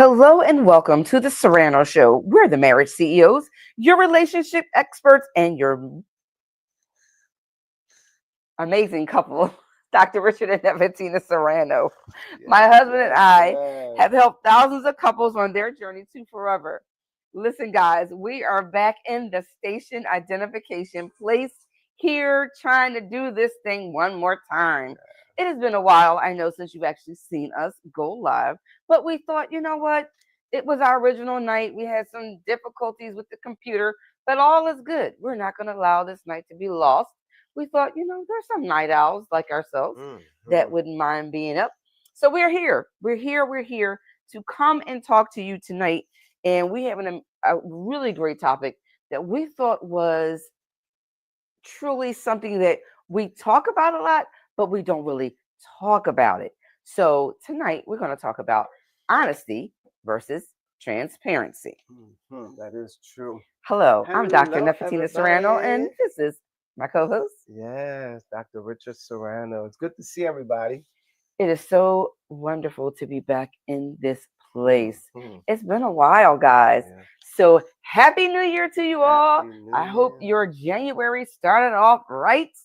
Hello and welcome to the Serrano Show. We're the marriage CEOs, your relationship experts, and your amazing couple, Dr. Richard and Nephetina Serrano. My Yes, husband and yes, I yes. have helped thousands of couples on their journey to forever. Listen, guys, we are back in the station identification place here trying to do this thing one more time. It has been a while, I know, since you've actually seen us go live, but we thought, you know what? It was our original night. We had some difficulties with the computer, but all is good. We're not going to allow this night to be lost. We thought, there's some night owls like ourselves that Mhm. wouldn't mind being up. So we're here. We're here to come and talk to you tonight. And we have a really great topic that we thought was truly something that we talk about a lot, but we don't really talk about it. So tonight we're going to talk about honesty versus transparency. That is true. Hello, I'm Dr. Hello, Nephetina Serrano, and everybody. this is my co-host. Yes, Dr. Richard Serrano. It's good to see everybody. It is so wonderful to be back in this place. Mhm. It's been a while, guys. Yeah. So, Happy New Year to you all. Happy New I hope Year. your January started off right.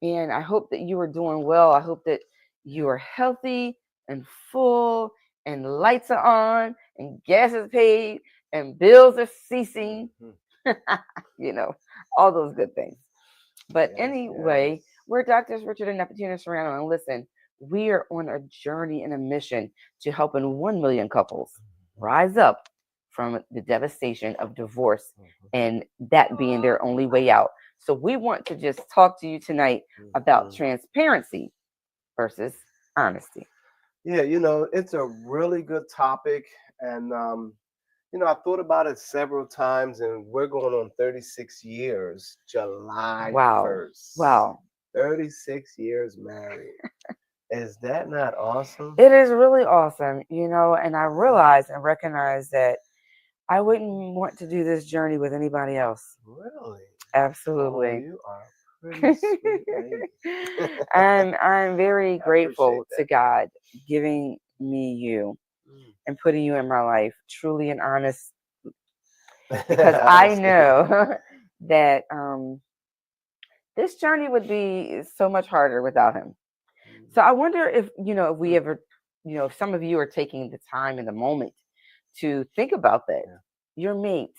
And I hope that you are doing well. I hope that you are healthy and full, and lights are on, and gas is paid, and bills are ceasing. Mhm. you know, all those good things. But Yes, anyway, yes. we're Doctors Richard and Nephetina Serrano, and listen, we are on a journey and a mission to helping 1 million couples Mhm. rise up from the devastation of divorce Mhm. and that being their only way out. So we want to just talk to you tonight about Mhm. transparency versus honesty. Yeah, it's a really good topic. And, I thought about it several times, and we're going on 36 years, July Wow. 1st. Wow. 36 years married. Is that not awesome? It is really awesome, and I realize and recognize that I wouldn't want to do this journey with anybody else. Really? Oh, Absolutely. you are a pretty sweet lady. I'm very I appreciate grateful to that. God giving me you Mm. and putting you in my life, truly and honest, because I Honestly. know that this journey would be so much harder without him. So I wonder if, if we Mm. ever, if some of you are taking the time in the moment to think about that, Yeah. your mate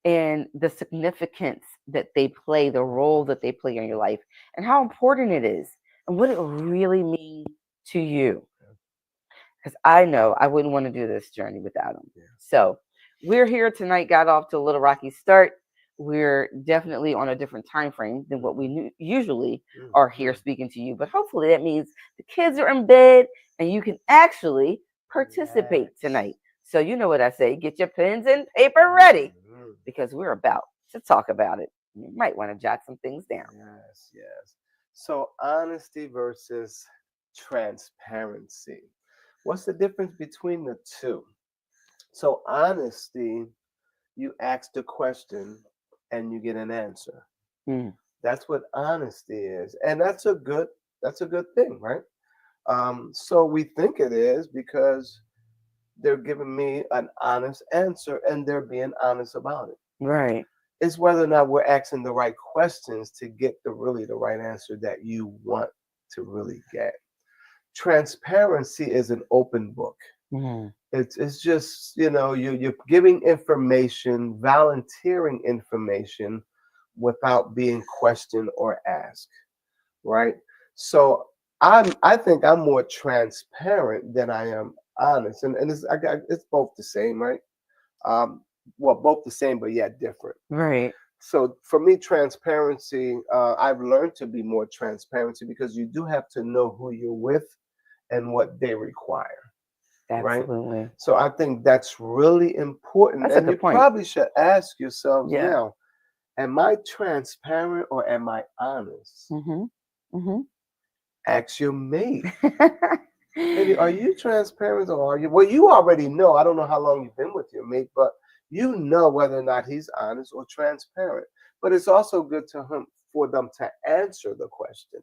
and the significance that they play, the role that they play in your life, and how important it is, and what it really means to you. Because I know I wouldn't want to do this journey without them. Yeah. So we're here tonight, got off to a little rocky start. We're definitely on a different time frame than what we usually Mm. are here Mm. speaking to you. But hopefully that means the kids are in bed and you can actually participate Relax. tonight. So you know what I say, get your pens and paper ready Mm. because we're about to talk about it. You might want to jot some things down. Yes, yes. So, honesty versus transparency. What's the difference between the two? So, honesty, you ask the question and you get an answer. Mm, That's what honesty is, and that's a good thing, right? So we think it is because they're giving me an honest answer and they're being honest about it. right. It's whether or not we're asking the right questions to get the right answer that you want to really get. Transparency is an open book. Mm, It's just you're giving information, volunteering information without being questioned or asked, right? So I think I'm more transparent than I am honest, and it's both the same, right? Um, well, both the same, but yet different. right. So for me, transparency, I've learned to be more transparency because you do have to know who you're with and what they require, right? Absolutely. So I think that's really important, That's a and you good point. probably should ask yourselves Yeah. now: am I transparent or am I honest? Mm-hmm. Mm-hmm. Ask your mate. Maybe are you transparent or are you? Well, you already know. I don't know how long you've been with your mate, but you know whether or not he's honest or transparent. But it's also good to him for them to answer the question.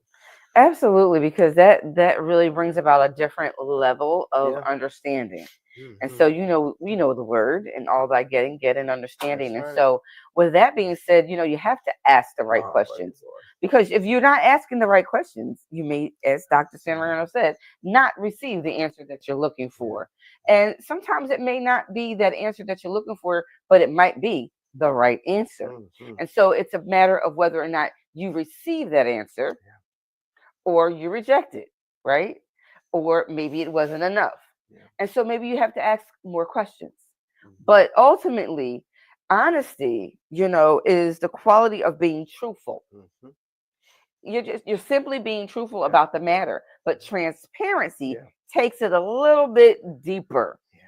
Absolutely, because that really brings about a different level of Yeah. understanding. And so, Hmm. you know the word, and all that getting, get an That's understanding. And right. so, with that being said, you have to ask the right Oh, buddy questions, boy. because if you're not asking the right questions, you may, as Dr. Serrano said, not receive the answer that you're looking Yeah. for. And sometimes it may not be that answer that you're looking for, but it might be the right answer. Hmm. And so, it's a matter of whether or not you receive that answer Yeah. or you reject it, right? Or maybe it wasn't enough. Yeah. And so maybe you have to ask more questions. Hmm. But ultimately, honesty, is the quality of being truthful. Hmm. You're simply being truthful Yeah. about the Yeah. matter. But transparency Yeah. takes it a little bit deeper. Yeah.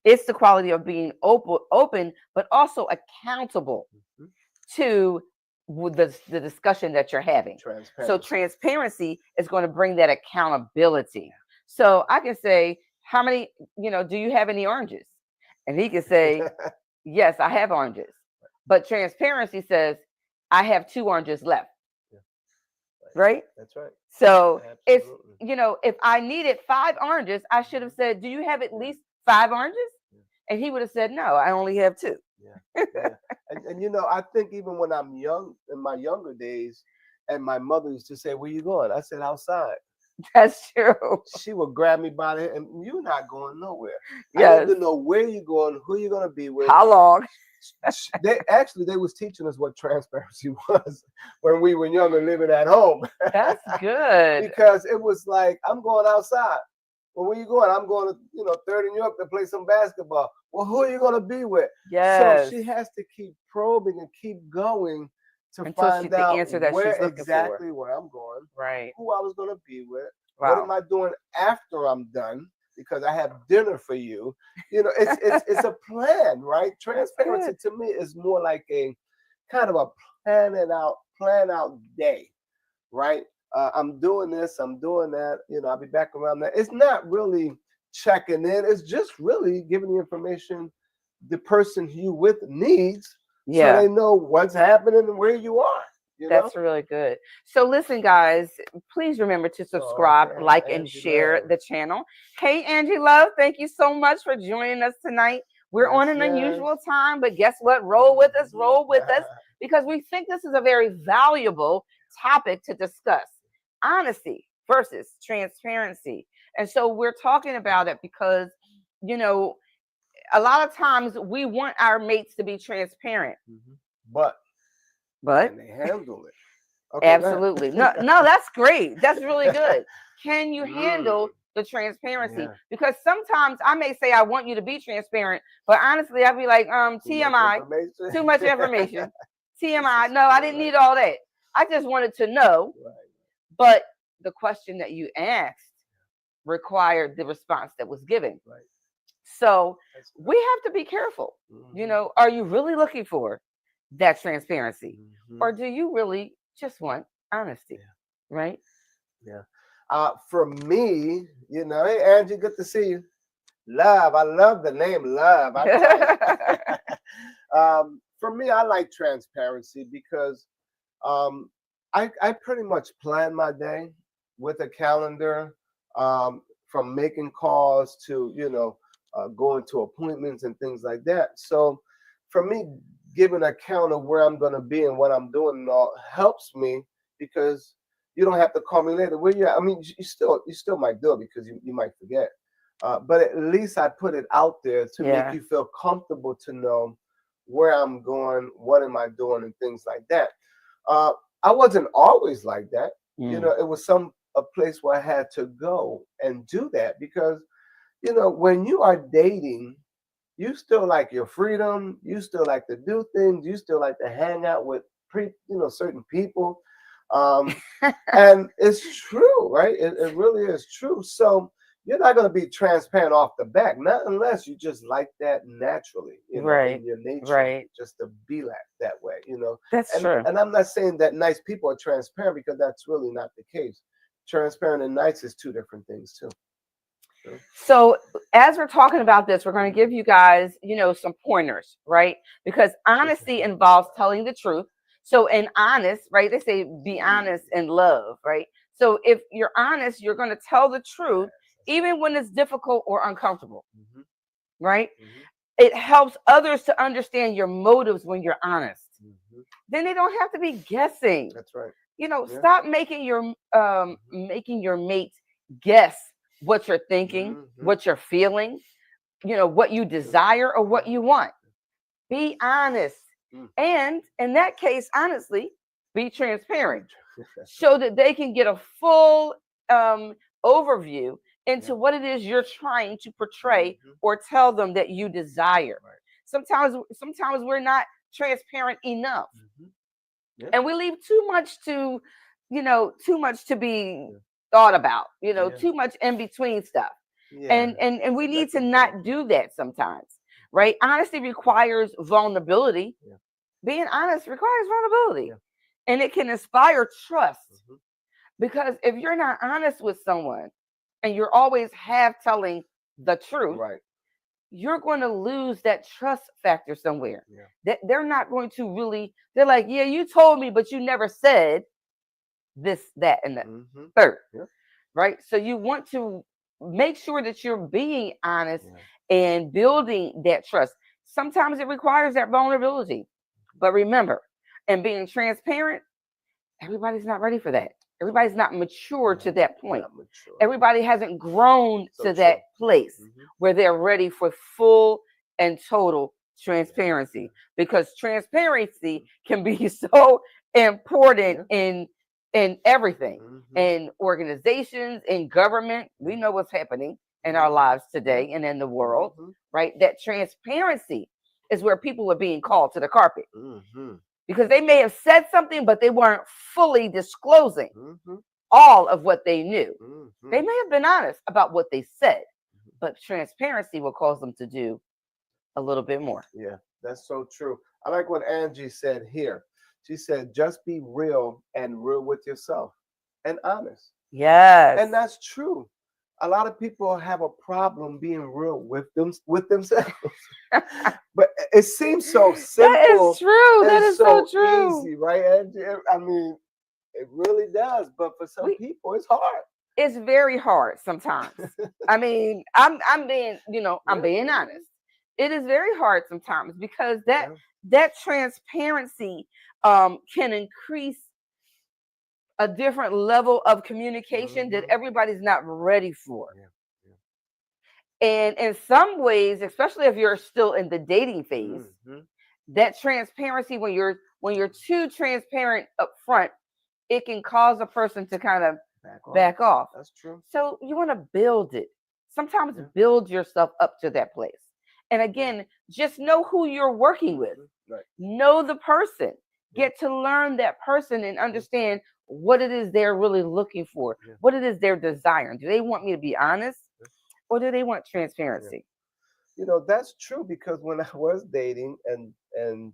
It's the quality of being open, but also accountable Hmm. to the discussion that you're having. So Transparency. transparency is going to bring that accountability. So I can say, how many, do you have any oranges? And he can say, Yeah. yes, I have oranges. But transparency says, I have 2 oranges left, Right. right? That's right. So it's, Absolutely. if I needed 5 oranges, I should have Mhm. said, do you have at Yeah. least 5 oranges? Yeah. And he would have said, no, I only have two. Yeah. Yeah. And I think even when I'm young, in my younger days, and my mother used to say, "Where you going?" I said, "Outside." That's true. She would grab me by the head, and you're not going nowhere. I need Yes. to know where you're going, who you're gonna be with. How long? They was teaching us what transparency was when we were younger, living at home, That's good. because it was like, I'm going outside. Well, where you going? I'm going to, Third and York to play some basketball. Well, who are you going to be with? So Yes. she has to keep probing and keep going to Until she find the out answer that where she's looking for. exactly where I'm going, Right. who I was going to be with, what am Wow. I doing after I'm done, because I have dinner for you. It's a plan, right? That's Transparency good. to me is more like a kind of a plan out day, right? I'm doing this, I'm doing that. I'll be back around that. It's not really checking in. It's just really giving the information the person you with needs, so Yeah. they know what's happening and where you are. You know. That's really good. So listen, guys, please remember to Oh, subscribe, damn, like, and Angie share Love. the channel. Hey, Angie Love, thank you so much for joining us tonight. We're on Yes, an yes. unusual time, but guess what? Roll with us, because we think this is a very valuable topic to discuss. Honesty versus transparency. And so we're talking about it because, you know, a lot of times we want our mates to be transparent, Mhm. But but can they handle it? Okay, go absolutely. ahead. No, that's great. That's really good. Can you handle Mm, the transparency? yeah, Because sometimes I may say I want you to be transparent, but honestly, I'd be like, too much TMI, information. too much information. This TMI, is no, I true, didn't right? need all that. I just wanted to know. Right. But the question that you asked required the response that was given. Right. So That's we have to be careful. right. Are you really looking for that transparency? Hmm. Or do you really just want honesty? Yeah. Right? Yeah. For me, hey Angie, good to see you. Love, I love the name Love. I tell you. For me, I like transparency because um, I pretty much plan my day with a calendar, from making calls to going to appointments and things like that. So for me, giving account of where I'm going to be and what I'm doing and all helps me, because you don't have to call me later. Where you at? I mean, you still might do it because you might forget. But at least I put it out there to make Yeah. you feel comfortable to know where I'm going, what am I doing, and things like that. Uh, I wasn't always like that. Mm. It was a place where I had to go and do that, because when you are dating, you still like your freedom. You still like to do things. You still like to hang out with certain people. Um, and it's true, right? It really is true. So you're not going to be transparent off the back, not unless you just like that naturally, Right. in your nature, Right. just to be like that way. That's And true. and I'm not saying that nice people are transparent, because that's really not the case. Transparent and nice is two different things too. So, So as we're talking about this, we're going to give you guys, some pointers, right? Because honesty involves telling the truth. So in honest, right? They say be honest mm, in love, right? So if you're honest, you're going to tell the truth, yes, that's right. even when it's difficult or uncomfortable. Mhm. right? Mhm. It helps others to understand your motives when you're honest. Mhm. Then they don't have to be guessing. That's right. Yeah. Stop Mhm. making your mate guess what you're thinking, Mhm. what you're feeling, what you Yeah. desire or what Yeah. you want. Be honest. Mm. And in that case, honestly, be transparent That's right. so that they can get a full um, overview Yeah. into what it is you're trying to portray Mhm. or tell them that you desire. Right. Sometimes we're not transparent enough, Mhm. Yeah. and we leave too much to be Yeah. thought about, Yeah. too much in between stuff. Yeah. And we need That's to important. not do that sometimes, right? Honesty requires vulnerability. Yeah. Being honest requires vulnerability, Yeah. and it can inspire trust. Mhm. Because if you're not honest with someone and you're always half telling the truth, Right. you're going to lose that trust factor somewhere. Yeah. That they're not going to really, they're like, yeah, you told me, but you never said this, that, and the Mhm. third, Yeah. right? So you want to make sure that you're being honest Yeah. and building that trust. Sometimes it requires that vulnerability. But remember, and being transparent, everybody's not ready for that. Everybody's not mature No, to that point. not mature. Everybody hasn't grown So to that true. place Mhm. where they're ready for full and total Yeah. transparency, because transparency can be so important Yeah. in everything, Mhm. in organizations, in government. We Yeah. know what's happening in our Mhm. lives Yeah. today and in the world, Mhm. right? That transparency is where people are being called to the carpet, Mhm. because they may have said something, but they weren't fully disclosing Mhm. all of what they knew. They Mhm. may have been honest about what they said, but transparency will cause them to do a little bit more. Yeah, that's so true. I like what Angie said here. She said, just be real and real with yourself and honest. Yes. And that's true. A lot of people have a problem being real with themselves. But it seems so That is simple true. That and is so so true. easy, right, Angie? I mean, it really does. But for some We people, it's hard. It's very hard sometimes. I mean, I'm being, I'm Yeah, being yeah, honest. It is very hard sometimes because that yeah. that transparency can increase a different level of communication that Hmm. everybody's not ready for. Yeah, yeah. And in some ways, especially if you're still in the dating phase, Hmm. that transparency, when you're too transparent up front, it can cause a person to kind of Back off. back off. That's true. So you want to build it. Sometimes Yeah, build yourself up to that place. And yeah. again, just know who you're working with. Right. Know the person. Yeah, Get to learn that person and yeah, understand what it is they're really looking for, yeah, what it is they're desiring. Do they want me to be honest, yeah. or do they want Yeah. transparency? That's true because when I was dating and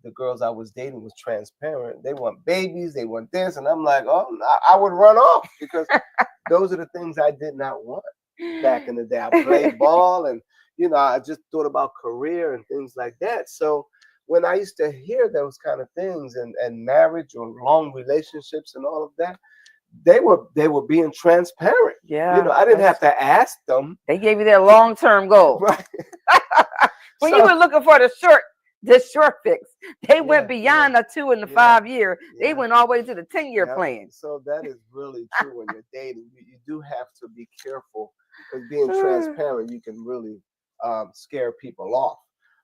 the girls I was dating was transparent, they want babies, they want this, and I'm like, oh, I would run off because those are the things I did not want back in the day. I played ball and I just thought about career and things like that. So when I used to hear those kind of things and marriage or long relationships and all of that, they were being transparent. Yeah, I didn't have to ask them, they gave you their long-term goal. right? When you So were looking for the short fix, they went yeah, yeah, beyond the 2 and the yeah, 5 year. They yeah. went all the way to the 10-year Yeah. plan. So that is really true when you're dating. You do have to be careful because being transparent, you can really scare people off.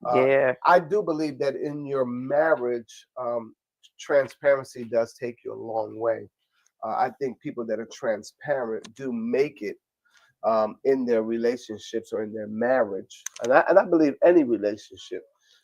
Uh, Yeah. I do believe that in your marriage, transparency does take you a long way. I think people that are transparent do make it in their relationships or in their marriage. And I believe any relationship,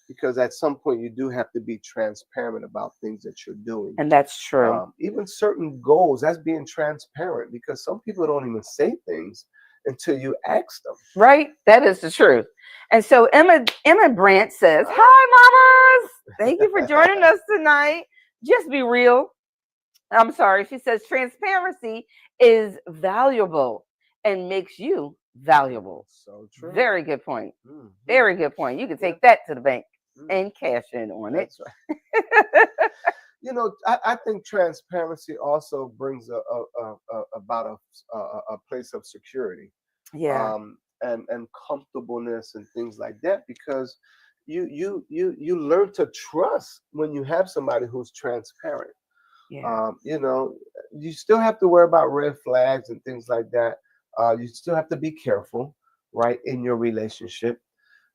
because at some point you do have to be transparent about things that you're doing. And that's true. Even certain goals, that's being transparent because some people don't even say things until you ask them. Right? That is the truth. And so Emma Brandt says, Huh? "Hi mamas. Thank you for joining us tonight. Just be real." I'm sorry. She says transparency is valuable and makes you valuable. So true. Very good point. Hmm. Very good point. You can Yeah. take that to the bank Mm, and cash in on it. that's right. I think transparency also brings about a place of security. Yeah. and comfortableness and things like that, because you learn to trust when you have somebody who's transparent. Yeah. You know, you still have to worry about red flags and things like that. You still have to be careful, right, in your relationship.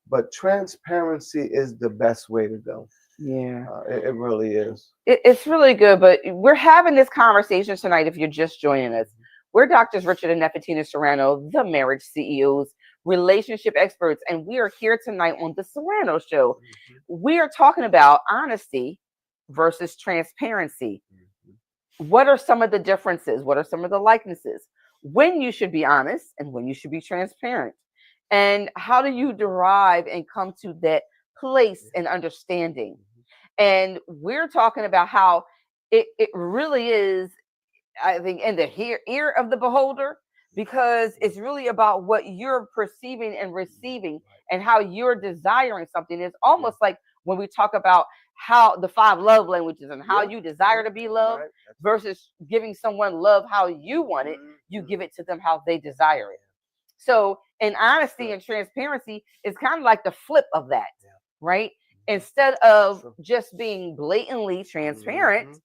But transparency is the best way to go. Yeah. It really is. It's really good, but we're having this conversation tonight. If you're just joining us, we're Doctors Richard and Nephetina Serrano, the marriage CEOs, relationship experts, and we are here tonight on the Serrano Show. We are talking about honesty versus transparency. What are some of the differences? What are some of the likenesses? When you should be honest and when you should be transparent. And how do you derive and come to that place and understanding? And we're talking about how it really is, I think, in the ear of the beholder, because it's really about what you're perceiving and receiving and how you're desiring something. It's almost like when we talk about how the 5 love languages and how you desire to be loved versus giving someone love how you want it, you give it to them how they desire it. So, in honesty and transparency is kind of like the flip of that, right? Instead of just being blatantly transparent,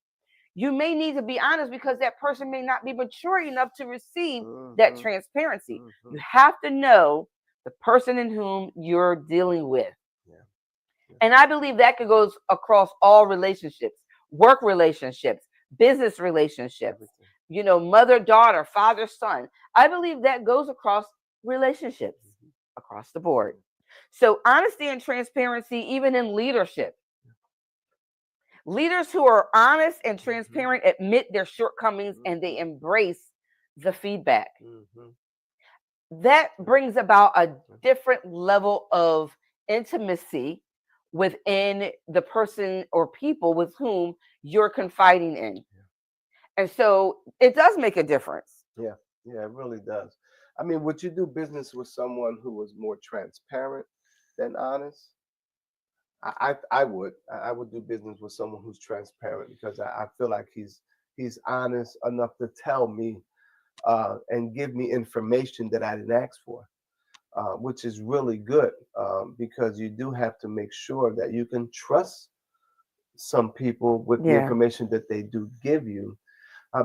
you may need to be honest because that person may not be mature enough to receive that transparency. You have to know the person in whom you're dealing with. And I believe that could goes across all relationships, work relationships, business relationships, mother, daughter, father, son. I believe that goes across relationships across the board. So honesty and transparency, even in leadership. Leaders who are honest and transparent admit their shortcomings and they embrace the feedback. That brings about a different level of intimacy within the person or people with whom you're confiding in. And so it does make a difference. Yeah, it really does. I mean, would you do business with someone who was more transparent than honest? I would. I would do business with someone who's transparent because I feel like he's honest enough to tell me and give me information that I didn't ask for, which is really good, because you do have to make sure that you can trust some people with the Yeah. information that they do give you.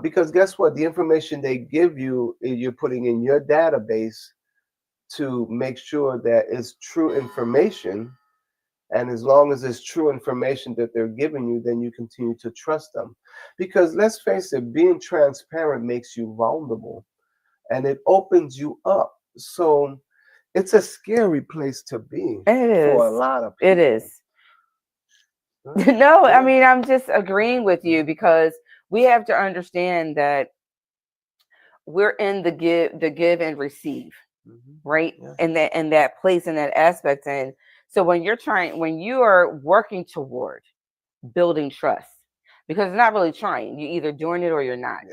Because guess what? The information they give you, you're putting in your database to make sure that it's true information. And as long as it's true information that they're giving you, then you continue to trust them. Because let's face it, being transparent makes you vulnerable and it opens you up. So it's a scary place to be It for is. a lot of It people. is. No, I mean, I'm just agreeing with you because we have to understand that we're in the give and receive, right? In that place, in that aspect. And so when you are working toward building trust, because it's not really trying, you're either doing it or you're not.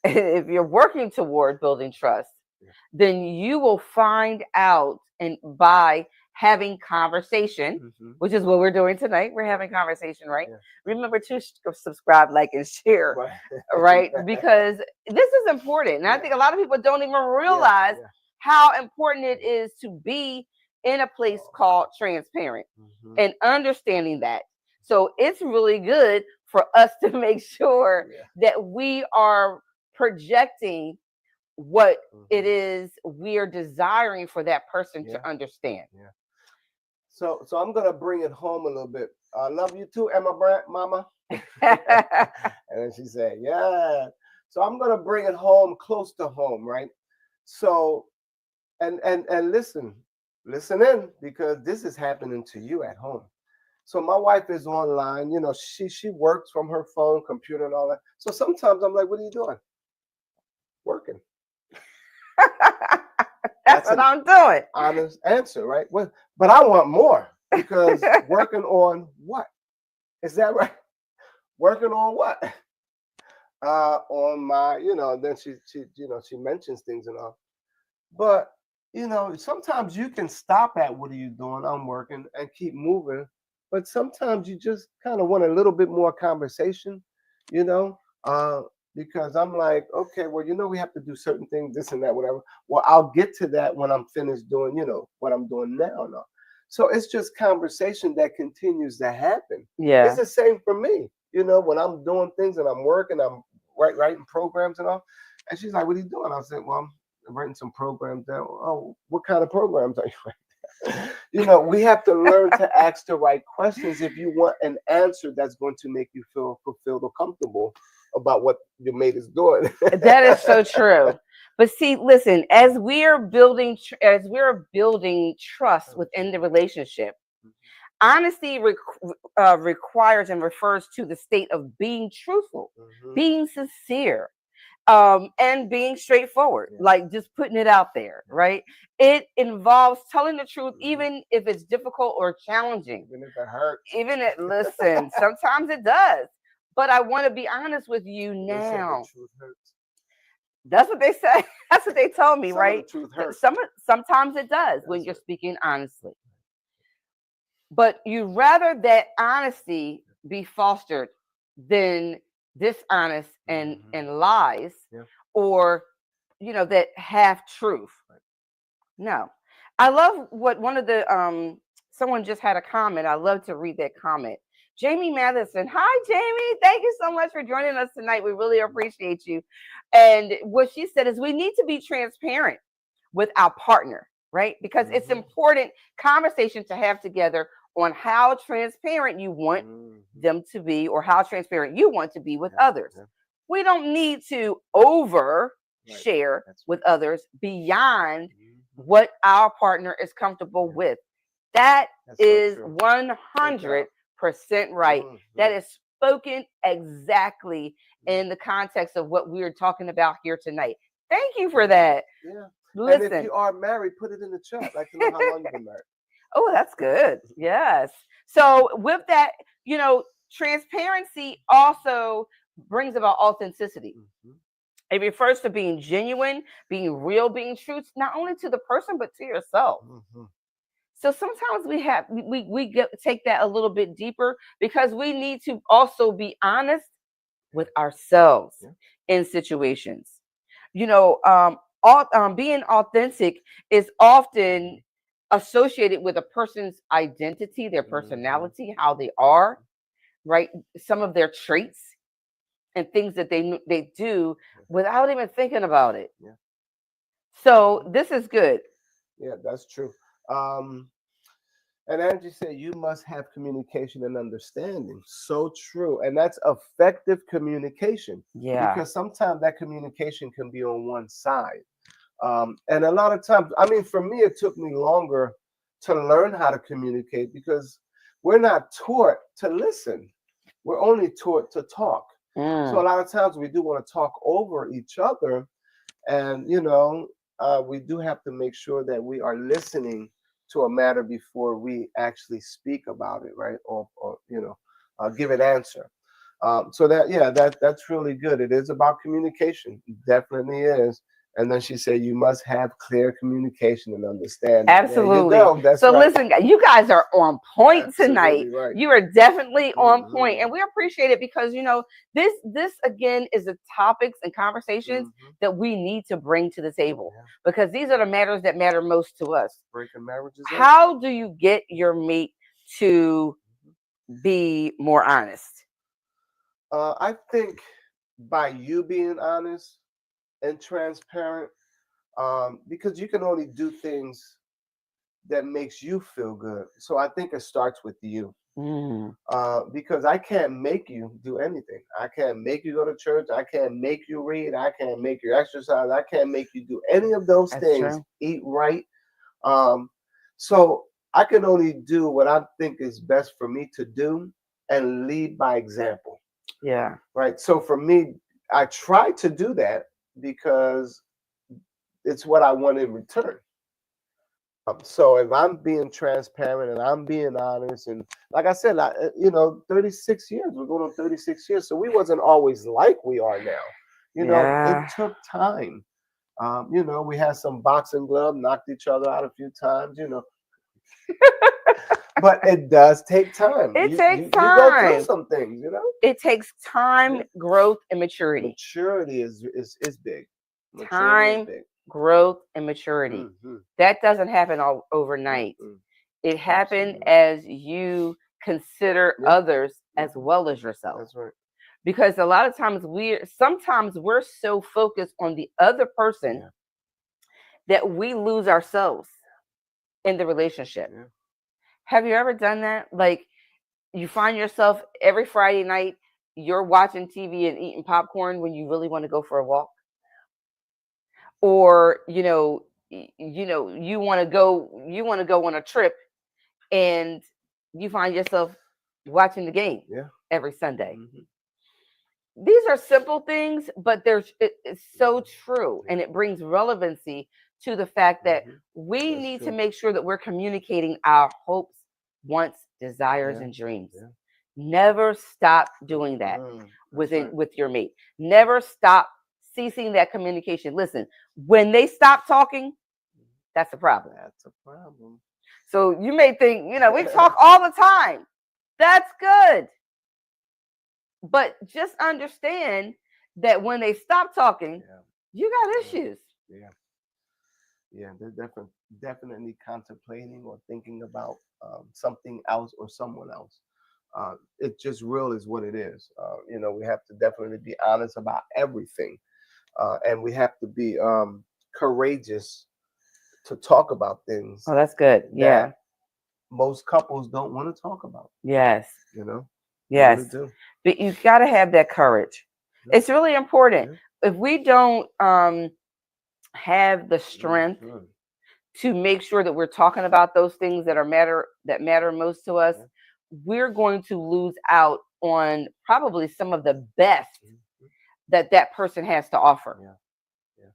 If you're working toward building trust, then you will find out, and by having conversation, which is what we're doing tonight, we're having conversation, right? Remember to subscribe, like, and share, right? Because this is important. And I think a lot of people don't even realize how important it is to be in a place called transparent and understanding that. So it's really good for us to make sure that we are projecting what it is we are desiring for that person to understand. So I'm gonna bring it home a little bit. I love you too, Emma Brant, Mama. And then she said, "Yeah." So I'm gonna bring it home, close to home, right? So, and listen in, because this is happening to you at home. So my wife is online. She works from her phone, computer, and all that. So sometimes I'm like, "What are you doing?" Working. That's what I'm doing. Honest answer, right? Well, but I want more, because working on what? Is that right? Working on what? On my, then she mentions things and all. But sometimes you can stop at what are you doing? I'm working, and keep moving. But sometimes you just kind of want a little bit more conversation, you know. because I'm like, okay, well, we have to do certain things, this and that, whatever. Well, I'll get to that when I'm finished doing, what I'm doing now. No. So it's just conversation that continues to happen. It's Yeah. the same for me. When I'm doing things and I'm working, I'm writing programs and all. And she's like, what are you doing? I said, well, I'm writing some programs down. Oh, what kind of programs are you writing? We have to learn to ask the right questions if you want an answer that's going to make you feel fulfilled or comfortable about what your mate is doing. That is so true. But see, listen, as we're building trust within the relationship, honesty requires and refers to the state of being truthful, Mhm. being sincere, and being straightforward, Yeah. like just putting it out there, right? It involves telling the truth, Mhm. even if it's difficult or challenging. Even if it hurts. Listen, sometimes it does. But I want to be honest with you They said the now. truth hurts. That's what they say. That's what they told me, Some of the right? truth hurts. Sometimes it does when That's you're it. speaking honestly. But you rather that honesty be fostered than dishonest and lies, Yeah. or that half truth. No. I love what one of the someone just had a comment. I love to read that comment. Jamie Matheson. Hi, Jamie. Thank you so much for joining us tonight. We really appreciate you. And what she said is we need to be transparent with our partner, right? Because it's important conversation to have together on how transparent you want them to be, or how transparent you want to be with others. Yeah. We don't need to over Right. share That's with others beyond what our partner is comfortable with. That That's so is true. 100% right. That Mhm. is spoken exactly in the context of what we are talking about here tonight. Thank you for that. Yeah. And if Listen. you are married, put it in the chat. I'd like to know how long you've been married. Oh, that's good. Yes. So with that, transparency also brings about authenticity. Mhm. It refers to being genuine, being real, being true, not only to the person but to yourself. Mhm. So sometimes take that a little bit deeper, because we need to also be honest with ourselves Yeah. in situations. Being authentic is often associated with a person's identity, their Mhm. personality, how they are, right? Some of their traits and things that they do without even thinking about it. Yeah. So this is good. Yeah, that's true. Um, and Angie said you must have communication and understanding. So true. And that's effective communication, Yeah. because sometimes that communication can be on one side. And a lot of times, I mean, for me, it took me longer to learn how to communicate, because we're not taught to listen. We're only taught to talk. So a Mm, lot of times we do want to talk over each other, and we do have to make sure that we are listening to a matter before we actually speak about it, right? Or give an answer. So that, yeah, that's really good. It is about communication. It definitely is. And then she said you must have clear communication and understanding. There you absolutely. go. That's So right. listen, you guys are on point tonight. Absolutely right. You are definitely on point, Hmm. and we appreciate it, because this again is the topics and conversations Hmm. that we need to bring to the table, Yeah. because these are the matters that matter most to us. Breaking marriages up. How do you get your mate to be more honest? I think by you being honest and transparent, because you can only do things that makes you feel good. So I think it starts with you. Mm, Because I can't make you do anything. I can't make you go to church. I can't make you read. I can't make you exercise. I can't make you do any of those that's things. true. Eat right. Um, so I can only do what I think is best for me to do and lead by example. Yeah. Right. So for me, I try to do that because it's what I want in return. So if I'm being transparent and I'm being honest, and like I said, 36 years, we're going on 36 years. So we wasn't always like we are now. It Yeah. took time. We had some boxing glove, knocked each other out a few times, But it does take time. It takes You go through time. some things, you know. It takes time, Yeah. growth, and maturity. Maturity is big. Maturity is Time, big. growth, and maturity. Mm-hmm. That doesn't happen all overnight. Mm-mm. It happens Absolutely. as you consider Yeah. others as well as yourself. That's right. Because a lot of times sometimes we're so focused on the other person Yeah. that we lose ourselves in the relationship. Yeah. Have you ever done that? Like you find yourself every Friday night you're watching TV and eating popcorn when you really want to go for a walk, or you want to go on a trip and you find yourself watching the game Yeah. every Sunday. Mm-hmm. These are simple things, but it's so true, Yeah. and it brings relevancy to the fact that Mm-hmm. we That's need to true. make sure that we're communicating our hopes, wants, desires, Yeah. and dreams. Yeah. Never stop doing that That's right. with your mate. Never stop ceasing that communication. Listen, when they stop talking, that's a problem. That's a problem. So you may think, we talk all the time. That's good. But just understand that when they stop talking, Yeah. you got Yeah. issues. Yeah. Yeah. They're definitely contemplating or thinking about something else or someone else. It just real is what it is. We have to definitely be honest about everything, and we have to be courageous to talk about things Oh, that's good. Yeah. that most couples don't want to talk about. Yes. You know, they Yes. really do. But you got to have that courage. Yeah. It's really important. Yeah. If we don't have the strength Mhm. to make sure that we're talking about those things that matter most to us, Yeah. we're going to lose out on probably some of the best Mhm. that person has to offer. Yeah. Yeah.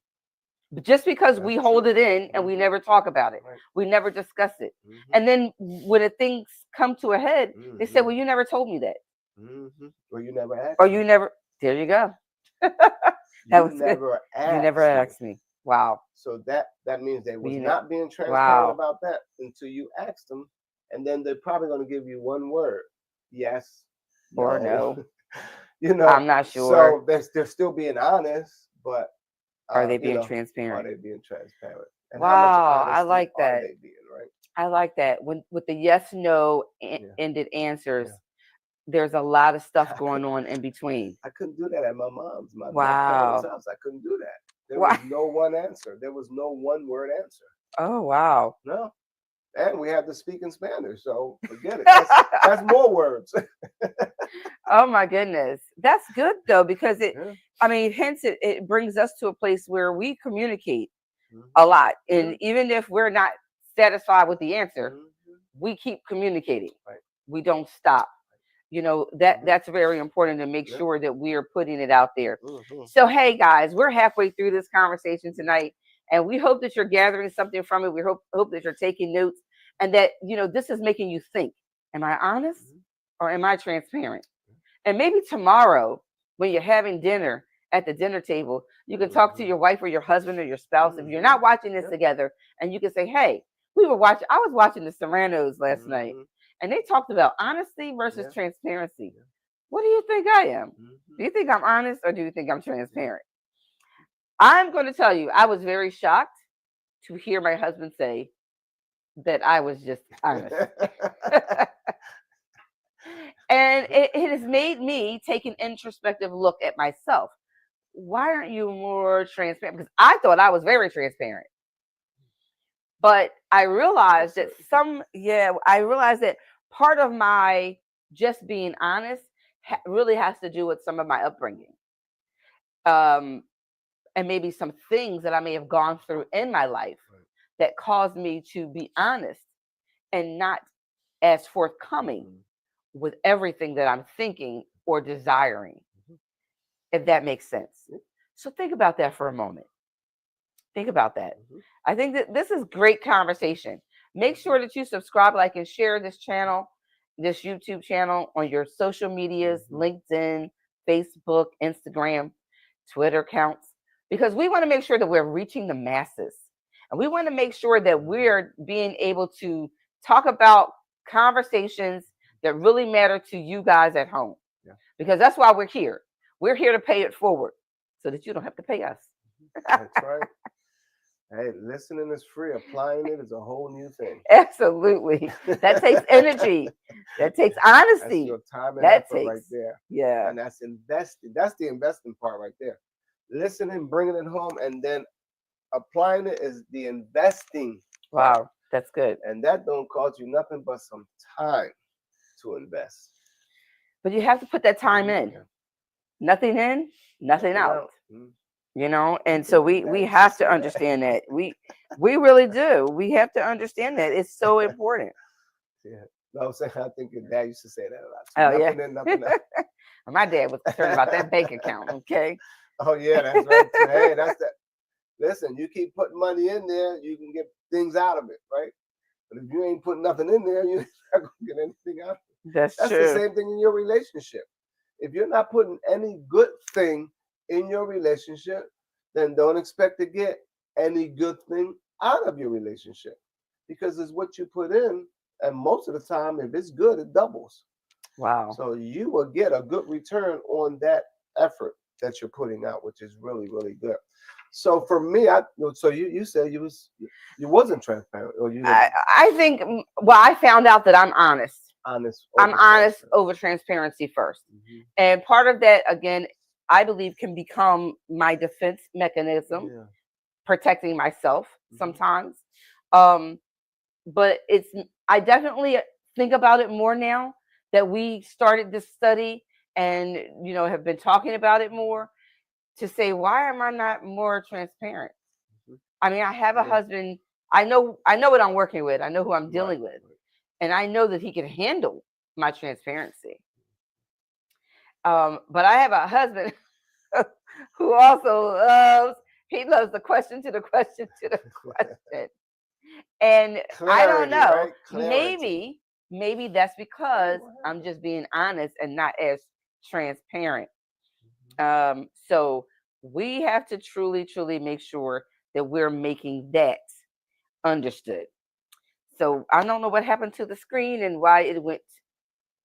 But just because we That's hold true. it in and we Mhm. never talk about it, Right. we never discuss it. Mhm. And then when the things come to a head, they say, Mhm. well, you never told me that. Mhm. Or you never Or asked you me. never, there you go. That You was good. never You never asked me. asked me. Wow. So that means they was You ne- not being transparent wow. about that until you asked them, and then they're probably going to give you one word: yes, Or no. no, you know, I'm not sure. so they're still being honest, but Are they you being know, are transparent? they being transparent? And how much Wow. I honesty like are that. they being? Right? I like that. When with the yes, no Yeah, ended answers, yeah. there's a lot of stuff I could going on in between. I couldn't do that at my parents' Wow. house. I couldn't do that. There Wow. was no one answer. There was no one word answer. Oh, wow. No. And we had to speak in Spanish, so forget it. That's more words. Oh my goodness. That's good though, because Yeah. hence it brings us to a place where we communicate a Mhm. lot. Yeah. And even if we're not satisfied with the answer, Mhm. we keep communicating. Right. We don't stop. That Mhm. that's very important to make Yeah. sure that we are putting it out there. Mhm. So hey guys, we're halfway through this conversation tonight, and we hope that you're gathering something from it. We hope that you're taking notes, and that this is making you think, am I honest Mhm. or am I transparent? And maybe tomorrow, when you're having dinner at the dinner table, you can talk to Mhm. your wife or your husband or your spouse. If you're Mhm. not watching this Yeah. together, and you can say, hey, I was watching the Serranos last night, Mhm. and they talked about honesty versus Yeah. transparency. Yeah. What do you think I am? Mhm. Do you think I'm honest or do you think I'm Yeah. transparent? I'm going to tell you, I was very shocked to hear my husband say that I was just honest. And it has made me take an introspective look at myself. Why aren't you more transparent? Because I thought I was very transparent. But I For realized that certain people. I realized that part of my just being honest really has to do with some of my upbringing. Um, and maybe some things that I may have gone through in my life Right. that caused me to be honest and not as forthcoming Mhm. with everything that I'm thinking or desiring, Mhm. if that makes sense. Yeah. So think about that for a moment. Think about that. Mhm. I think that this is great conversation. Make Mhm. sure that you subscribe, like, and share this channel, this YouTube channel on your social medias, Mhm. LinkedIn, Facebook, Instagram, Twitter accounts, because we want to make sure that we're reaching the masses. And we want to make sure that Mhm. we're being able to talk about conversations that really matter to you guys at home. Yeah. Because that's why we're here. We're here to pay it forward so that you don't have to pay us. That's right. Hey, listening is free. Applying it is a whole new thing. Absolutely. That takes energy. That takes That's honesty. your time and That effort right takes, there. yeah. And that's investing. That's the investing part right there. Listening, bringing it home, and then applying it is the investing part. Wow. That's good. And that don't cost you nothing but some time to invest. But you have to put that time in. Yeah. Nothing in, nothing Nothing out. out. Mhm. And I so think your we dad used to have to say that. understand that. We really do. We have to understand that. It's so important. Yeah. No, I'm saying I think your dad used to say that a lot. So Oh yeah. nothing in, nothing out. My dad was concerned about that bank account, okay? Oh yeah, that's right too. Hey, that's that. Listen, you keep putting money in there, you can get things out of it, right? But if you ain't putting nothing in there, you're not gonna get anything out of it. That's That's the true. same thing in your relationship. If you're not putting any good thing in your relationship, then don't expect to get any good thing out of your relationship. Because it's what you put in, and most of the time, if it's good, it doubles. Wow. So you will get a good return on that effort that you're putting out, which is really, really good. So for me, so you said you wasn't transparent or you didn't I think well, I found out that I'm honest. honest I'm over honest transparent. over transparency first. Hmm. And part of that again, I believe can become my defense mechanism, Yeah. protecting myself Hmm. sometimes. Um but I definitely think about it more now that we started this study and have been talking about it more, to say, why am I not more transparent? Hmm. I mean, I have a Yeah. husband. I know what I'm working with. I know who I'm Right. dealing with, and I know that he can handle my transparency. But I have a husband who also loves the question to the question to the question. And I don't Clarity, know, right? Clarity. maybe that's Hey, because what I'm happened? just being honest and not as transparent. Mhm. So we have to truly, truly make sure that we're making that understood. So I don't know what happened to the screen and why it went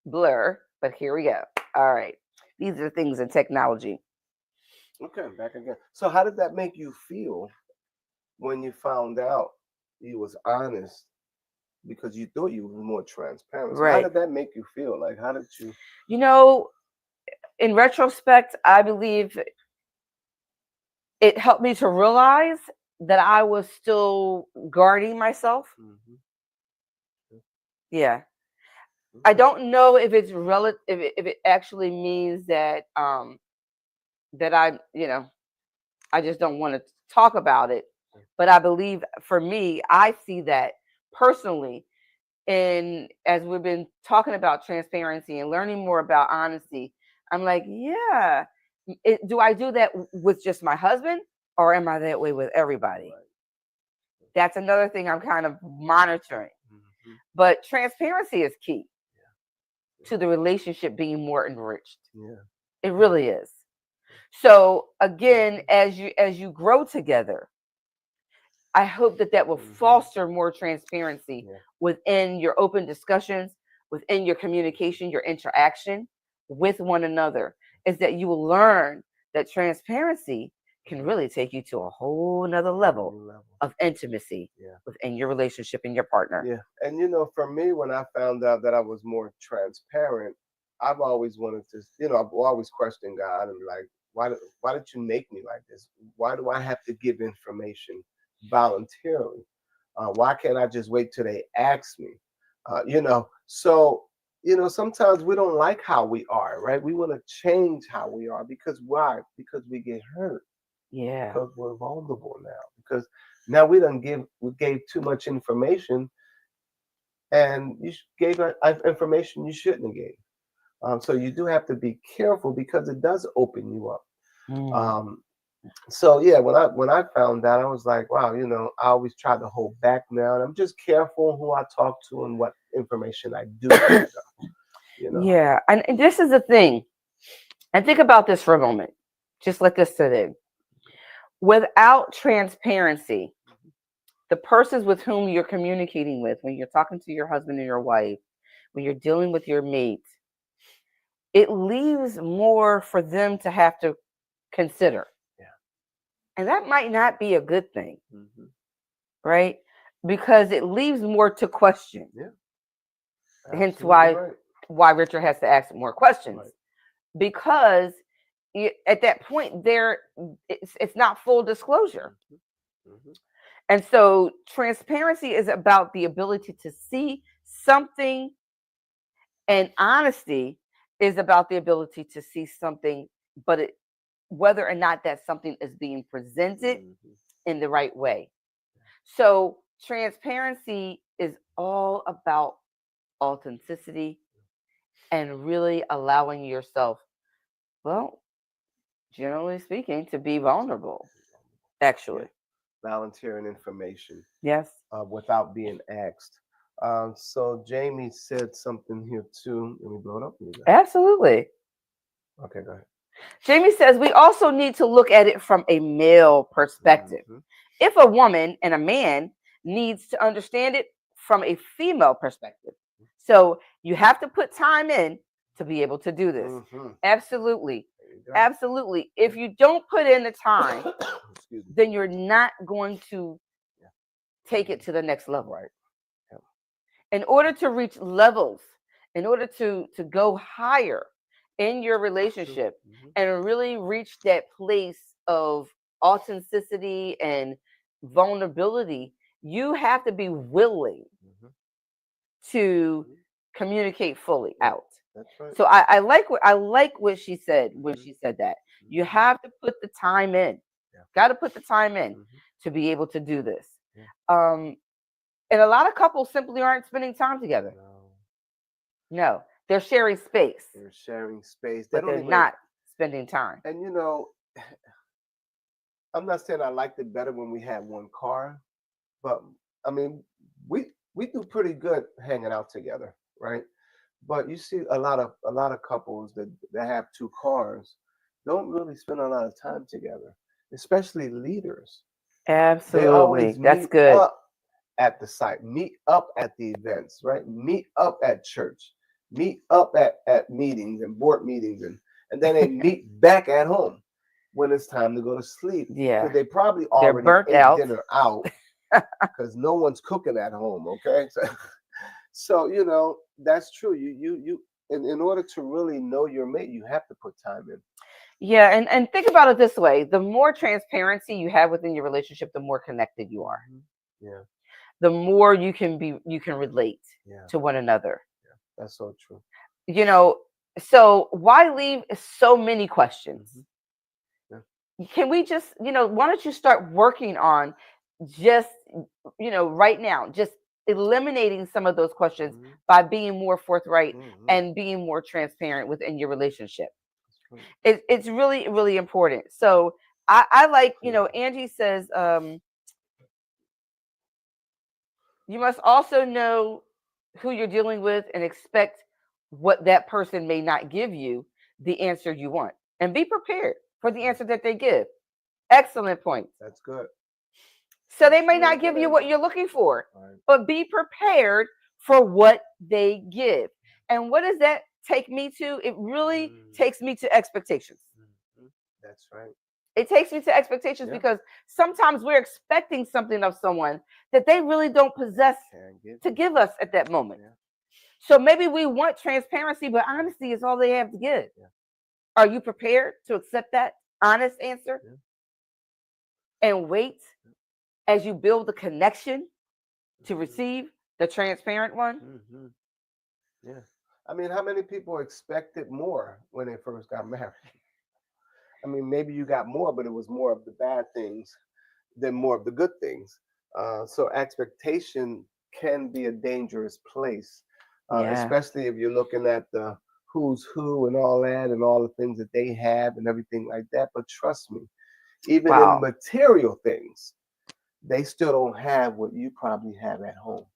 blur, but here we go. All right. These are things in technology. Okay, back again. So how did that make you feel when you found out he was honest because you thought you were more transparent? So how Right. did that make you feel? Like how did you You know, in retrospect, I believe it helped me to realize that I was still guarding myself. Mhm. Yeah. I Okay. don't know if it's relative, if it actually means that that I just don't want to talk about it. But I believe for me, I see that personally. And as we've been talking about transparency and learning more about honesty, I'm like, yeah, do I do that with just my husband, or am I that way with everybody? Right. That's another thing I'm kind of monitoring. Mhm. But transparency is key Yeah. to the relationship being more enriched. Yeah. It Yeah. really is. So again, Mhm. as you grow together, I hope that that will Mhm. foster more transparency Yeah. within your open discussions, within your communication, your interaction with one another. Is that you will learn that transparency can Mhm. really take you to a whole nother Whole level new level. of intimacy Yeah. within your relationship and your partner. Yeah. And you know, for me, when I found out that I was more transparent, I've always wanted to, I've always questioned God and like, why did you make me like this? Why do I have to give information voluntarily? Why can't I just wait till they ask me? So sometimes we don't like how we are, right? We want to change how we are because why? Because we get hurt, Yeah. because we're vulnerable now, because now we gave too much information, and you gave information you shouldn't have gave. So you do have to be careful because it does open you up. Mm. Um, so yeah, when I found that, I was like, wow, I always try to hold back now, and I'm just careful who I talk to and what information I do bring up. You know. Yeah. And this is the thing. And think about this for a moment. Just let this sit in. Without transparency, the persons with whom you're communicating with, when you're talking to your husband or your wife, when you're dealing with your mate, it leaves more for them to have to consider. Yeah. And that might not be a good thing, Mm-hmm. right? Because it leaves more to question. Yeah. Hence Absolutely right. why Richard has to ask more questions. Right. Because at that point it's not full disclosure. Mm-hmm. Mm-hmm. And so transparency is about the ability to see something, and honesty is about the ability to see something, but whether or not that something is being presented Mm-hmm. in the right way. So transparency is all about authenticity and really allowing yourself, well, generally speaking, to be vulnerable, Yeah. actually. Volunteering information Yes, without being asked. So Jamie said something here too. Let me blow it up. absolutely. Okay, go ahead. Jamie says we also need to look at it from a male perspective. Mm-hmm. If a woman and a man needs to understand it from a female perspective. So you have to put time in to be able to do this. Mm-hmm. Absolutely. There you go. Absolutely. If you don't put in the time, Excuse me. then you're not going to Yeah. take it to the next level. Right. Yeah. In order to reach levels, in order to go higher in your relationship Mm-hmm. and really reach that place of authenticity and vulnerability, you have to be willing Mm-hmm. to Mm-hmm. communicate fully Yeah. out. That's right. So I like what she said when Mm-hmm. she said that. You Mm-hmm. have to put the time in. Yeah. Got to put the time in Mm-hmm. to be able to do this. Yeah. Um, and a lot of couples simply aren't spending time together. No. No, they're sharing space, They're sharing space. They but don't they're even. not spending time. And I'm not saying I liked it better when we had one car, but I mean, we do pretty good hanging out together, right? But you see a lot of couples that have two cars don't really spend a lot of time together, especially leaders. They always Absolutely. That's meet good. up at the site, meet up at the events, right? Meet up at church, meet up at meetings and board meetings, and then they meet back at home when it's time to go to sleep Yeah, because they probably they're already burnt ate out. dinner out because no one's cooking at home. Okay, so that's true. In order to really know your mate, you have to put time in. Yeah, and think about it this way: the more transparency you have within your relationship, the more connected you are. Hmm. Yeah, The more you can relate yeah, to one another. yeah. That's so true. You know, so why leave so many questions? Hmm. Yeah. Can we just, why don't you start working on just, right now, just eliminating some of those questions Hmm. by being more forthright Hmm. and being more transparent within your relationship. That's right. It's really, really important. So I like, Yeah. Angie says, you must also know who you're dealing with and expect what that person may not give you the answer you want. And be prepared for the answer that they give. Excellent point. That's good. So they That's may really not good, give you Angie. what you're looking for, All right. but be prepared for what they give. And what does that take me to? It really Mm. takes me to expectations. Mhm. That's right. It takes me to expectations Yeah. because sometimes we're expecting something of someone that they really don't possess Can give to you. give us at that moment. Yeah. So maybe we want transparency, but honesty is all they have to give. Yeah. Are you prepared to accept that honest answer Yeah. and wait as you build the connection to Mhm. receive the transparent one? Mhm. Yeah. I mean, how many people expected more when they first got married? I mean, maybe you got more, but it was more of the bad things than more of the good things. So expectation can be a dangerous place, Yeah. especially if you're looking at the who's who and all that and all the things that they have and everything like that. But trust me, even in Wow. material things, they still don't have what you probably have at home.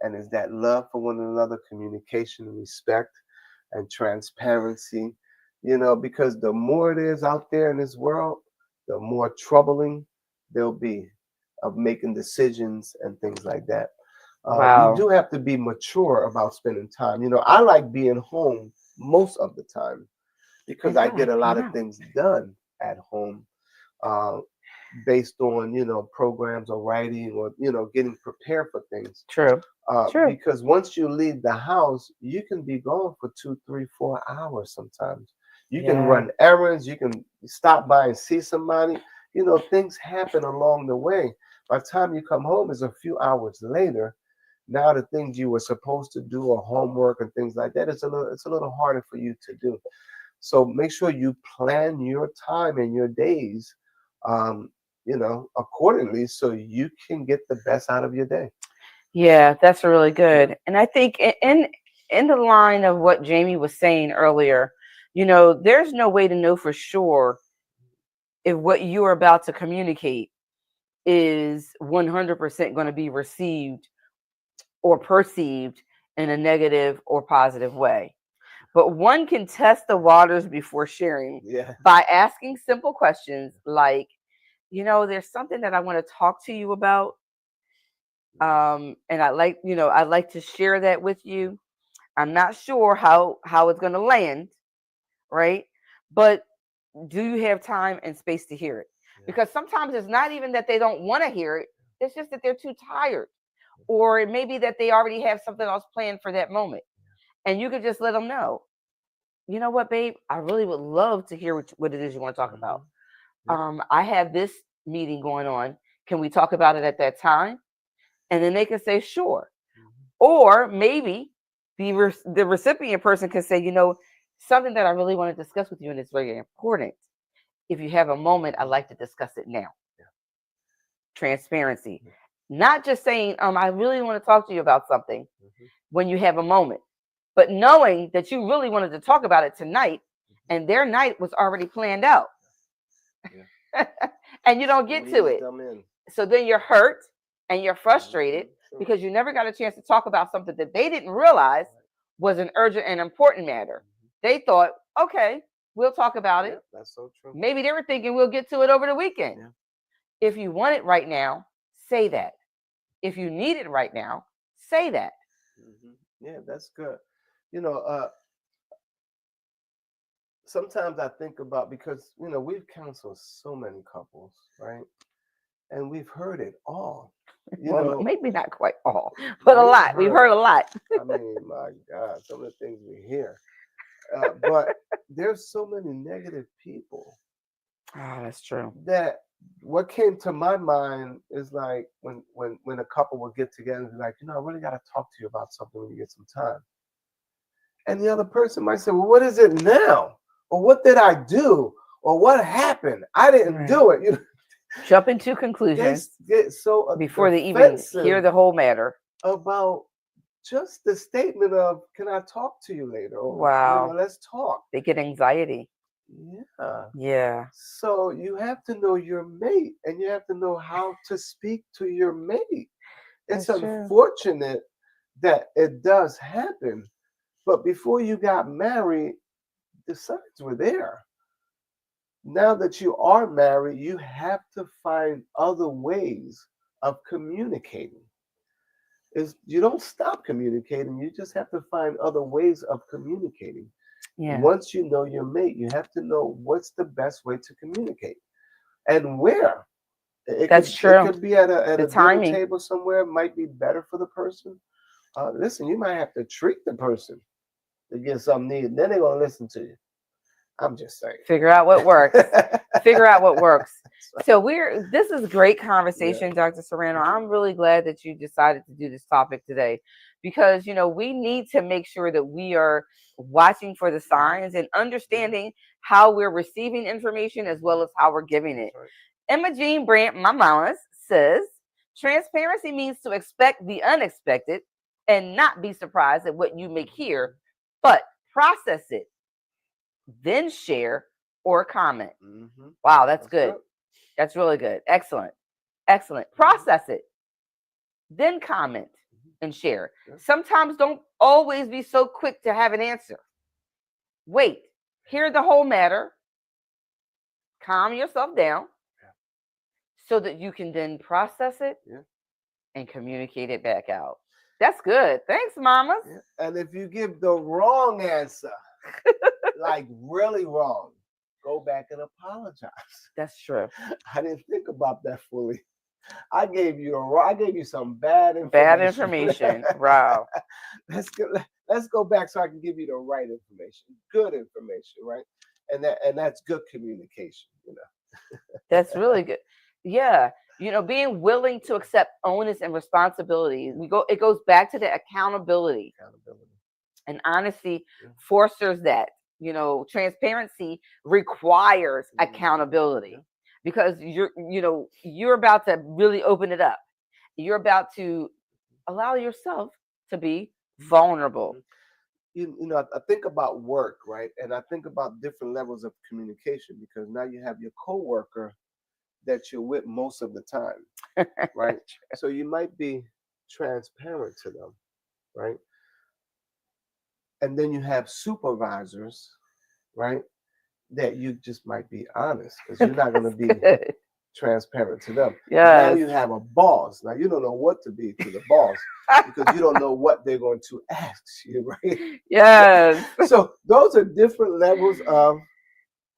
And it's that love for one another, communication and respect and transparency, because the more it is out there in this world, the more troubling they'll be of making decisions and things like that. You Wow. do have to be mature about spending time. I like being home most of the time because I get a Exactly. lot of No. things done at home, uh, based on programs or writing or getting prepared for things. True. True. Because once you leave the house, you can be gone for 2, 3, 4 hours sometimes. You can Yeah. run errands, you can stop by and see somebody. Things happen along the way. By the time you come home, is a few hours later. Now the things you were supposed to do or homework and things like that, it's a little harder for you to do. So make sure you plan your time and your days, um, accordingly, so you can get the best out of your day. Yeah, that's really Yeah. good. And I think in the line of what Jamie was saying earlier, there's no way to know for sure if what you're about to communicate is 100% going to be received or perceived in a negative or positive way. But one can test the waters before sharing Yeah. by asking simple questions like, there's something that I want to talk to you about. And I'd like to share that with you. I'm not sure how it's going to land, right? But do you have time and space to hear it? Yeah. Because sometimes it's not even that they don't want to hear it, it's just that they're too tired, or it may be that they already have something else planned for that moment. And you could just let them know, you know what, babe, I really would love to hear what it is you want to talk Hmm. about. Yeah. I have this meeting going on. Can we talk about it at that time? And then they can say, sure. Hmm. Or maybe the recipient person can say, something that I really want to discuss with you, and it's very important. If you have a moment, I'd like to discuss it now. Yeah. Transparency. Yeah. Not just saying, I really want to talk to you about something Hmm. when you have a moment, but knowing that you really wanted to talk about it tonight and their night was already planned out Yeah. and you don't get to Squeeze it. them in. So then you're hurt and you're frustrated Sure. because you never got a chance to talk about something that they didn't realize Right. was an urgent and important matter. They thought, okay, we'll talk about Yeah, it. that's so true. Maybe they were thinking we'll get to it over the weekend. Yeah. If you want it right now, say that. If you need it right now, say that. Yeah, that's good. You know, uh, Sometimes I think about, because we've counseled so many couples, right? And we've heard it all. You Well, know, maybe not quite all, but a we've lot. We've heard heard. a lot. I mean, my God, some of the things we hear. But there's so many negative people Oh, that's true. that what came to my mind is like when a couple will get together and be like, I really got to talk to you about something when you get some time. And the other person might say, well, what is it now? Or what did I do? Or what happened? I didn't Right. do it. Jump into They conclusions get so before they even hear defensive the whole matter. about just the statement of, can I talk to you later? Or, Wow. let's talk. They get anxiety. Yeah. Yeah, So you have to know your mate, and you have to know how to speak to your mate. It's that's true. unfortunate that it does happen, but before you got married, the signs were there. Now that you are married, you have to find other ways of communicating. You don't stop communicating, you just have to find other ways of communicating. Yeah, Once you know your mate, you have to know what's the best way to communicate and where. It that's could it true. could be at a The dinner timing. table somewhere. It might be better for the person. Listen, you might have to treat the person to get something needed. Then they're gonna listen to you. I'm just saying. Figure out what works. Figure out what works. That's So this is great right. Yeah. conversation, Dr. Serrano. I'm really glad that you decided to do this topic today because we need to make sure that we are watching for the signs and Mhm. understanding how we're receiving information as well as how we're giving it. That's right. Emma Jean Brandt, my mama, says transparency means to expect the unexpected and not be surprised at what you may hear, but process it, then share or comment. Hmm. Wow, that's That's good. good. That's really good. Excellent. Excellent. Hmm. Process it, then comment and share. Yeah. Sometimes don't always be so quick to have an answer. Wait, hear the whole matter, calm yourself down so that you can then process it Yeah. and communicate it back out. That's good. Thanks, mamas. Yeah. And if you give the wrong answer, like really wrong, go back and apologize. That's true. I didn't think about that fully. I gave you some bad Bad information. information. Wow. Let's go back so I can give you the right information, good information, right? And that's good communication, you know. That's really good. Yeah. Being willing to accept onus and responsibility. It goes back to the accountability, Accountability. and honesty Yeah. fosters that. Transparency requires accountability, Yeah. because you're about to really open it up. You're about to allow yourself to be vulnerable. I think about work, right? And I think about different levels of communication because now you have your coworker that you're with most of the time, right? So you might be transparent to them, right? And then you have supervisors, right? That you just might be honest because you're not going to be Good. transparent to them. Now Yes. you have a boss. Now you don't know what to be to the boss because you don't know what they're going to ask you, right? Yes. So those are different levels of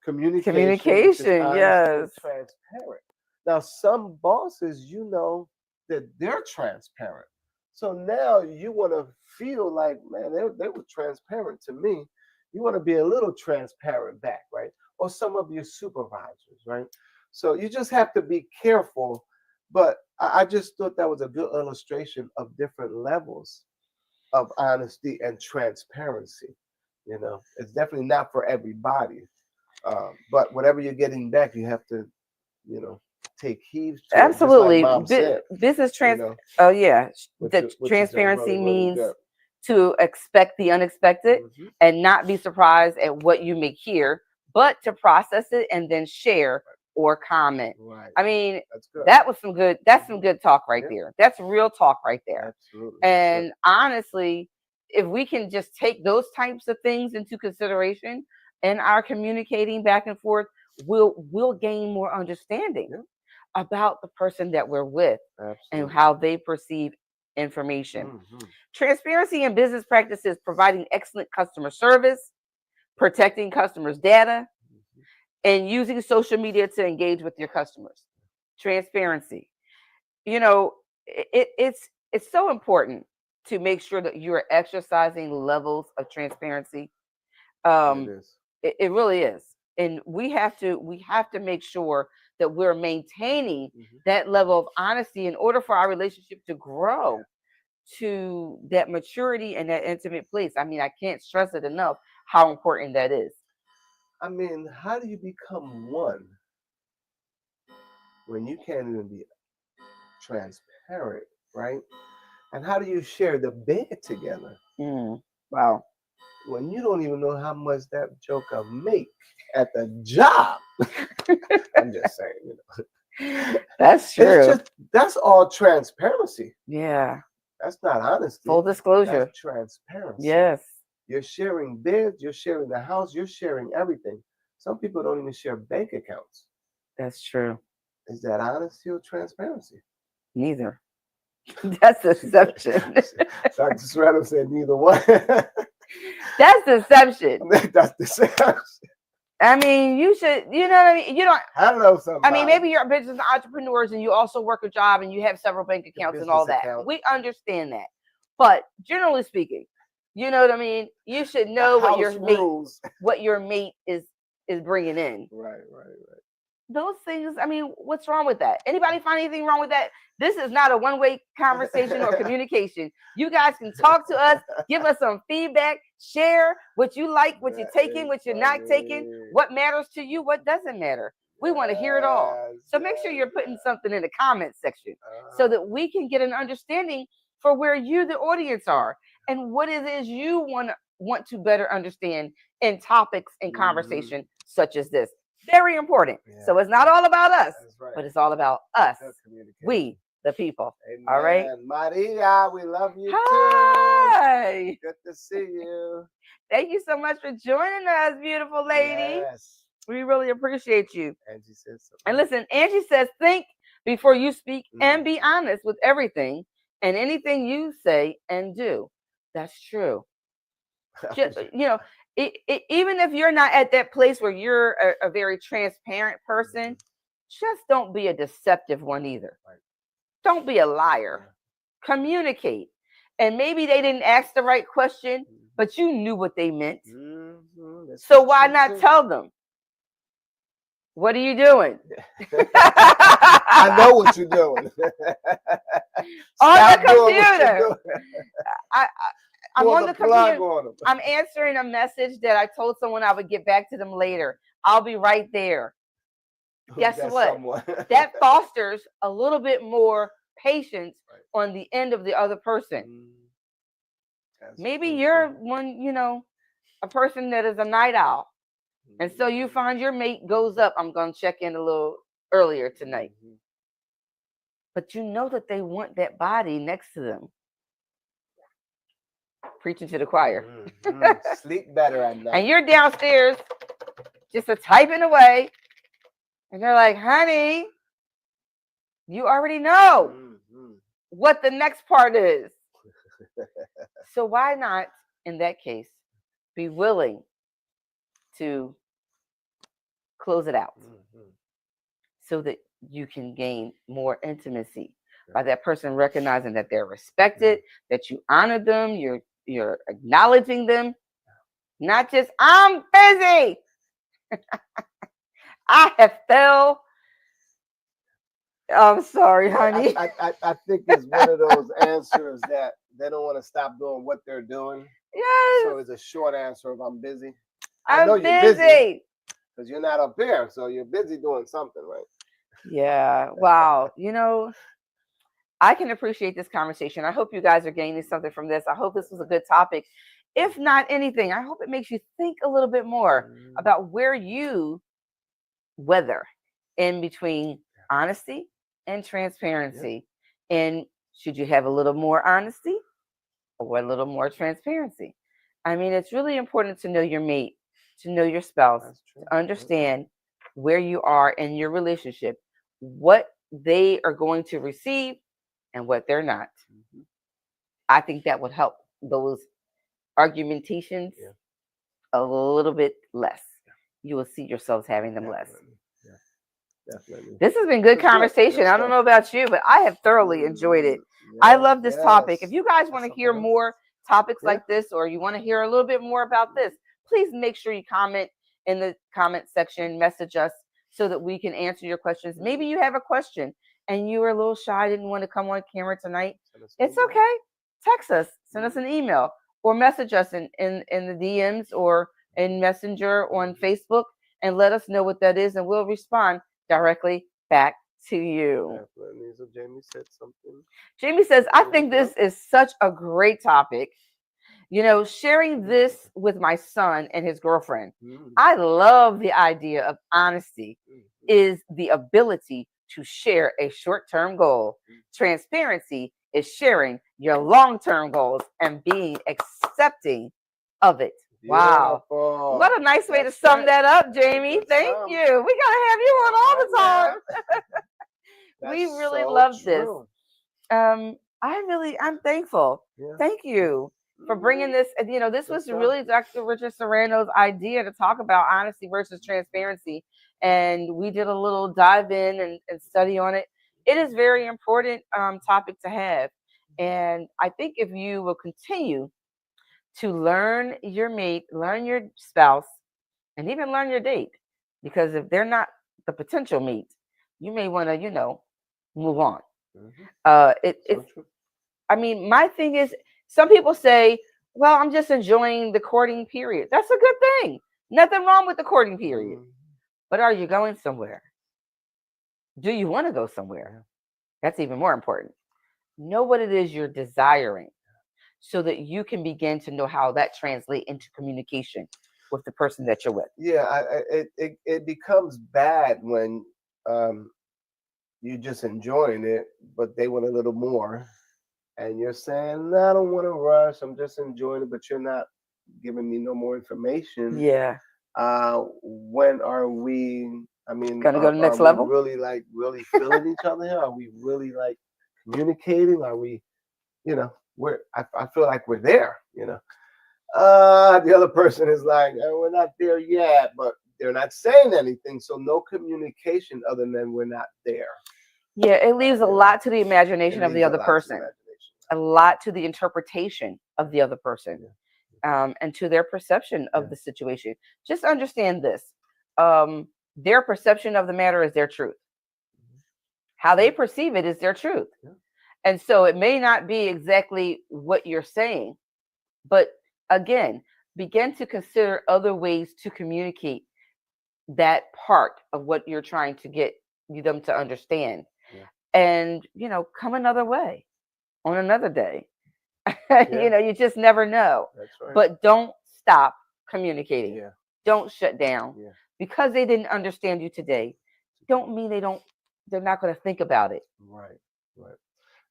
communication, which is Communication. honest and Yes. transparent. Now, some bosses, that they're transparent. So now you want to feel like, man, they were transparent to me. You want to be a little transparent back, right? Or some of your supervisors, right? So you just have to be careful. But I just thought that was a good illustration of different levels of honesty and transparency. It's definitely not for everybody. But whatever you're getting back, you have to, you know, take heed to it. Just like Absolutely. Mom said, Business you know, Oh yeah. which is Transparency really, really means good. to expect the unexpected Hmm. and not be surprised at what you may hear, but to process it and then share or comment. Right. I mean, That's good. that's some good talk right Yeah, there. That's real talk right there. absolutely. And honestly, if we can just take those types of things into consideration in our communicating back and forth, we'll gain more understanding Yeah, about the person that we're with and absolutely. how they perceive information. Hmm. Transparency in business practices, providing excellent customer service, protecting customers' data, and using social media to engage with your customers. Transparency. You know, it's so important to make sure that you're exercising levels of transparency. It Um, is. it really is, and we have to make sure that we're maintaining Hmm. that level of honesty in order for our relationship to grow to that maturity and that intimate place. I mean, I can't stress it enough how important that is. I mean, how do you become one when you can't even be transparent, right? And how do you share the bed together Wow. when you don't even know how much that joker make at the job? I'm just saying, That's It's true. just that's all transparency. Yeah. That's not honesty. Full disclosure. That's transparency. Yes, You're sharing beds, you're sharing the house, you're sharing everything. Some people don't even share bank accounts. that's true. Is that honesty or transparency? Neither. That's deception. Dr. Serrano said neither one. That's deception. That's deception. I mean, you should, you know what I mean? You don't, I don't know something. I mean, maybe you're a business entrepreneurs and you also work a job and you have several bank accounts and all business that. account. We understand that. But generally speaking, you know what I mean? You should The know what house your mate, rules. what your mate is bringing in. Right. Those things, I mean, what's wrong with that? Anybody find anything wrong with that? This is not a one-way conversation or communication. You guys can talk to us, give us some feedback, share what you like, what you're That taking, is what you're not taking, funny. what matters to you, what doesn't matter. We want to hear it all. Yes, So make sure you're putting yes. something in the comment section so Uh-huh. that we can get an understanding for where you, the audience, are and what it is you want to better understand in topics and conversation such as this. Very important. Yeah. So it's not all about us, That's right. but it's all about us, Good communication. we, the people. Amen. All right. Maria, we love you too. Hi. Good to see you. Thank you so much for joining us, beautiful lady. Yes. We really appreciate you. Angie said so. And listen, Angie says, think before you speak and be honest with everything and anything you say and do. That's true. Just, even if you're not at that place where you're a very transparent person, just don't be a deceptive one either. Right. Don't be a liar. Communicate. And maybe they didn't ask the right question, but you knew what they meant. So why not tell them? What are you doing? I know what you're doing. On the computer. I'm on the computer. I'm answering a message that I told someone I would get back to them later. I'll be right there. Guess what? That fosters a little bit more patience on the end of the other person. Maybe you're one, a person that is a night owl. And so you find your mate goes up. I'm going to check in a little earlier tonight. But you know that they want that body next to them. Preaching to the choir. Sleep better at night. And you're downstairs just typing away. And they're like, honey, you already know what the next part is. So why not, in that case, be willing to close it out so that you can gain more intimacy by that person recognizing that they're respected, that you honor them, you're acknowledging them, not just, I'm busy. I have fell. I'm sorry, honey. I think it's one of those answers that they don't want to stop doing what they're doing. Yes. So it's a short answer of I'm busy. I know you're busy. Because you're not up there. So you're busy doing something, right? Yeah. Wow. I can appreciate this conversation. I hope you guys are gaining something from this. I hope this was a good topic. If not anything, I hope it makes you think a little bit more about where you weather in between honesty and transparency. And should you have a little more honesty or a little more transparency? I mean, it's really important to know your mate, to know your spouse, to understand where you are in your relationship, what they are going to receive and what they're not. I think that would help those argumentations a little bit less. You will see yourselves having them less. Definitely. This has been good conversation. I don't know about you, but I have thoroughly enjoyed it. I love this topic. If you guys want to hear more topics like this, or you want to hear a little bit more about this, please make sure you comment in the comment section, message us so that we can answer your questions. Maybe you have a question and you were a little shy, didn't want to come on camera tonight. It's okay. Text us, send us an email, or message us in the DMs or in Messenger on Facebook and let us know what that is, and we'll respond directly back to you. So Jamie said something. Jamie says, I think this is such a great topic. Sharing this with my son and his girlfriend. I love the idea of honesty is the ability to share a short-term goal. Transparency is sharing your long-term goals and being accepting of it. Wow. Beautiful. What a nice way to sum that up, Jamie. Thank you. We got to have you on all the time. We really love this. I'm thankful. Thank you for bringing this. This was really Dr. Richard Serrano's idea to talk about honesty versus transparency. And we did a little dive in and study on it. It is very important topic to have. And I think if you will continue to learn your mate, learn your spouse, and even learn your date, because if they're not the potential mate, you may want to, move on. I mean, my thing is, some people say, well, I'm just enjoying the courting period. That's a good thing. Nothing wrong with the courting period. But are you going somewhere? Do you want to go somewhere? That's even more important. Know what it is you're desiring so that you can begin to know how that translates into communication with the person that you're with. Yeah, it becomes bad when you're just enjoying it, but they want a little more. And you're saying, no, I don't want to rush. I'm just enjoying it, but you're not giving me no more information. Yeah. When are we, gonna go to the next level? Really feeling each other here? Are we really communicating? Are we you know, I feel like we're there, you know. The other person is like, we're not there yet, but they're not saying anything. So no communication other than we're not there. Yeah, it leaves a You know, lot to the it imagination of the leaves a other lot to the person, imagination. a lot to the interpretation of the other person, Yeah, and to their perception yeah, of the situation. Just understand this: their perception of the matter is their truth. mhm, How yeah, they perceive it is their truth. yeah, And so it may not be exactly what you're saying, but again, begin to consider other ways to communicate that part of what you're trying to get them to understand. yeah, And, come another way on another day. yeah. You just never know. That's right. But don't stop communicating. Yeah, Don't shut down. yeah. Because they didn't understand you today, don't mean they're not going to think about it. Right, right.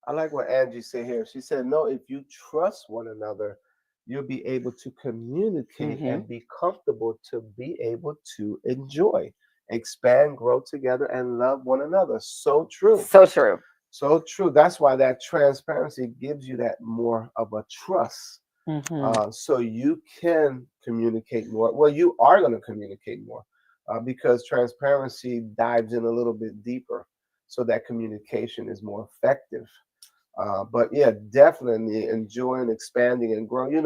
I like what Angie said here. She said, no, if you trust one another, you'll be able to communicate Hmm. and be comfortable to be able to enjoy, expand, grow together, and love one another. So true. So true. So true. That's why that transparency gives you that more of a trust. Hmm. So you can communicate more. Well, you are going to communicate more because transparency dives in a little bit deeper so that communication is more effective. But yeah, definitely enjoying, expanding, and growing.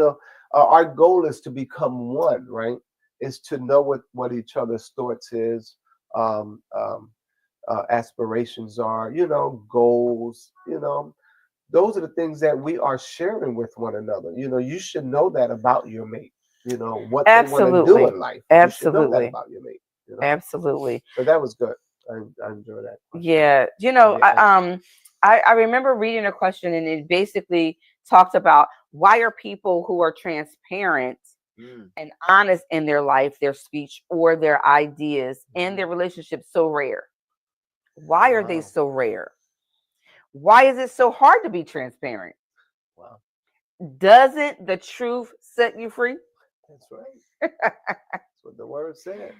Our goal is to become one, right? Is to know what each other's thoughts is, um, um, aspirations are, goals. Those are the things that we are sharing with one another. You should know that about your mate. What they want to do Absolutely. in life. You should know that Absolutely. about your mate. Absolutely. So that was good. I enjoy that question. Yeah. Yeah, I remember reading a question, and it basically talked about, why are people who are transparent mm, and honest in their life, their speech, or their ideas and mhm. their relationships so rare? Why are they Wow, so rare? Why is it so hard to be transparent? wow. Doesn't the truth set you free? That's right. That's what the word said.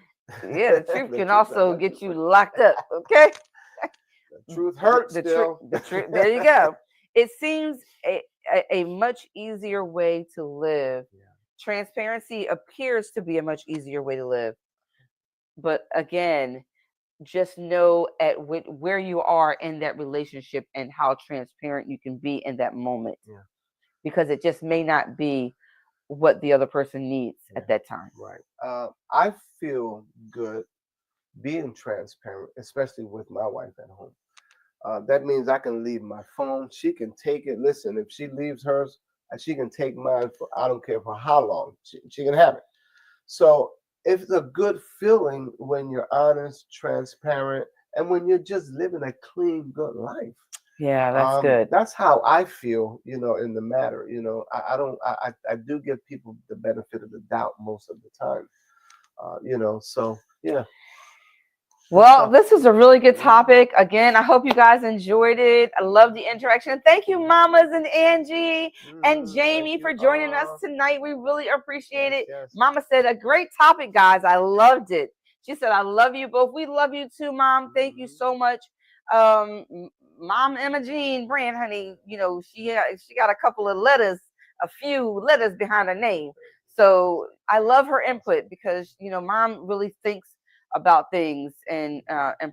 Yeah, the truth The can truth has also set you get you free. locked up. Okay. The truth hurts The truth, still. the truth. There you go. It seems a much easier way to live. Yeah, Transparency appears to be a much easier way to live. But again, just know where you are in that relationship and how transparent you can be in that moment, yeah, because it just may not be what the other person needs yeah. at that time. Right. I feel good being transparent, especially with my wife at home. That means I can leave my phone. She can take it. Listen, if she leaves hers, she can take mine for I don't care for how long. She can have it. So it's a good feeling when you're honest, transparent, and when you're just living a clean, good life. Yeah, that's good. That's how I feel, in the matter. I don't, I do give people the benefit of the doubt most of the time. So yeah, good Well, stuff. this was a really good Mm, topic. Again, I hope you guys enjoyed it. I love the interaction. Thank you, Mamas and Angie and thank Jamie, you for joining us all. tonight. We really appreciate Yes, it. yes. Mama said, a great topic, guys. I loved it. She said, I love you both. We love you too, Mom. Thank you Hmm. so much. Um, Mom Emma Jean Brand, honey, she got a couple of letters, a few letters behind her name. So I love her Awesome. input because Mom really thinks about things and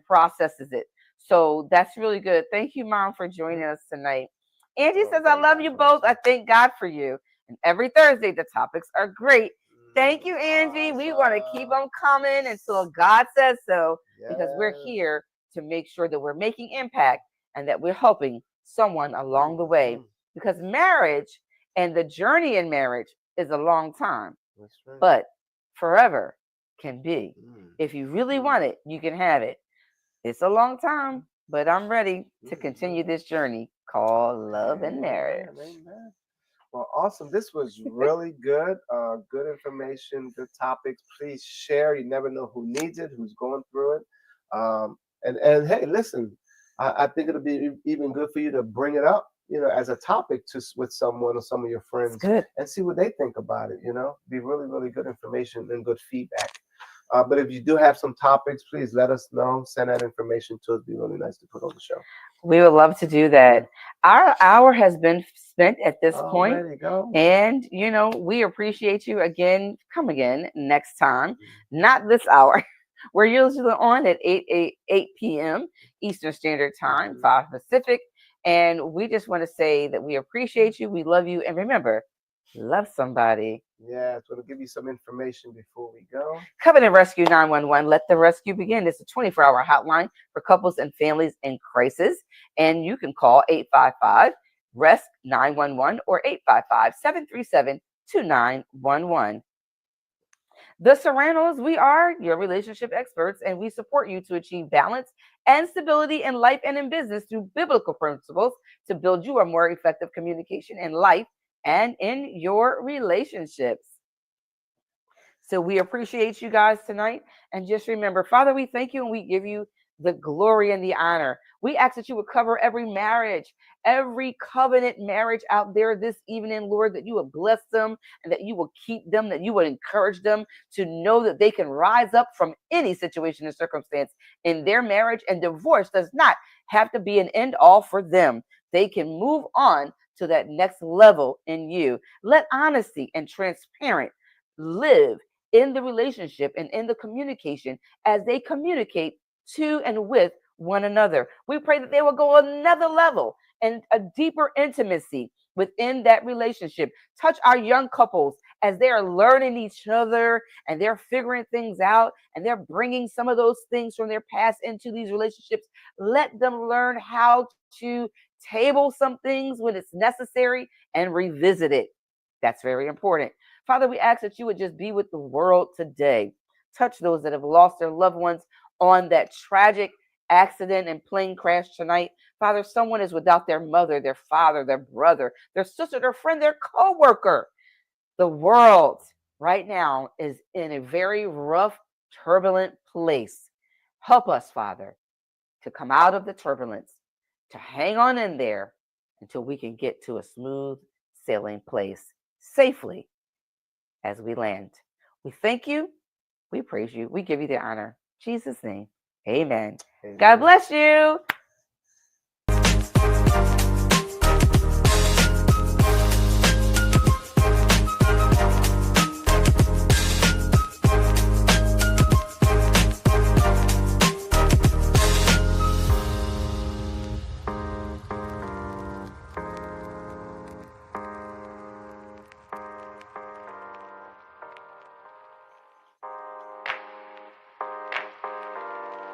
processes it. So that's really good. Thank you, Mom, for joining Mhm. us tonight. Angie Oh, says, I thank love God you bless both. you. I thank God for you. And every Thursday, the topics are great. Thank you, Angie. We want to keep Awesome. them coming until God says so, because we're Yes. here to make sure that we're making impact and that we're helping someone along the way. Mhm. Because marriage and the journey in marriage is a long time, That's right. but forever can be. Mm. If you really Mm. want it, you can have it. It's a long time, but I'm ready to continue Mhm. this journey called love and marriage. Amen. Amen. Well, awesome. This was really good. Good information, good topics. Please share. You never know who needs it, who's going through it. And hey, listen, I think it'll be even good for you to bring it up, as a topic with someone or some of your It's friends good. and see what they think about it. Be really, really good information and good feedback. But if you do have some topics, please let us know. Send that information to us. It'd be really nice to put on the show. We would love to do Yeah. that. Our hour has been spent at this point, Already go. and we appreciate you again. Come again next time, not this hour. We're usually on at 8 p.m. Eastern Standard Time, 5 Pacific. And we just want to say that we appreciate you, we love you, and remember, love somebody. Yeah, so to give you some information before we go. Covenant Rescue 911, let the rescue begin. It's a 24-hour hotline for couples and families in crisis. And you can call 855 RESC 911 or 855 737 2911. The Serranos, we are your relationship experts, and we support you to achieve balance and stability in life and in business through biblical principles to build you a more effective communication in life and in your relationships. So we appreciate you guys tonight. And just remember, Father, we thank you and we give you the glory and the honor. We ask that you would cover every marriage, every covenant marriage out there this evening, Lord, that you would bless them and that you will keep them, that you would encourage them to know that they can rise up from any situation and circumstance in their marriage. And divorce does not have to be an end all for them. They can move on to that next level in you. Let honesty and transparent live in the relationship and in the communication as they communicate to and with one another. We pray that they will go another level and a deeper intimacy within that relationship. Touch our young couples as they are learning each other and they're figuring things out and they're bringing some of those things from their past into these relationships. Let them learn how to table some things when it's necessary and revisit it. That's very important. Father, we ask that you would just be with the world today. Touch those that have lost their loved ones on that tragic accident and plane crash tonight. Father, someone is without their mother, their father, their brother, their sister, their friend, their co-worker. The world right now is in a very rough, turbulent place. Help us, Father, to come out of the turbulence, to hang on in there until we can get to a smooth sailing place safely as we land. We thank you. We praise you. We give you the honor. In Jesus' name. Amen. God Amen. bless you.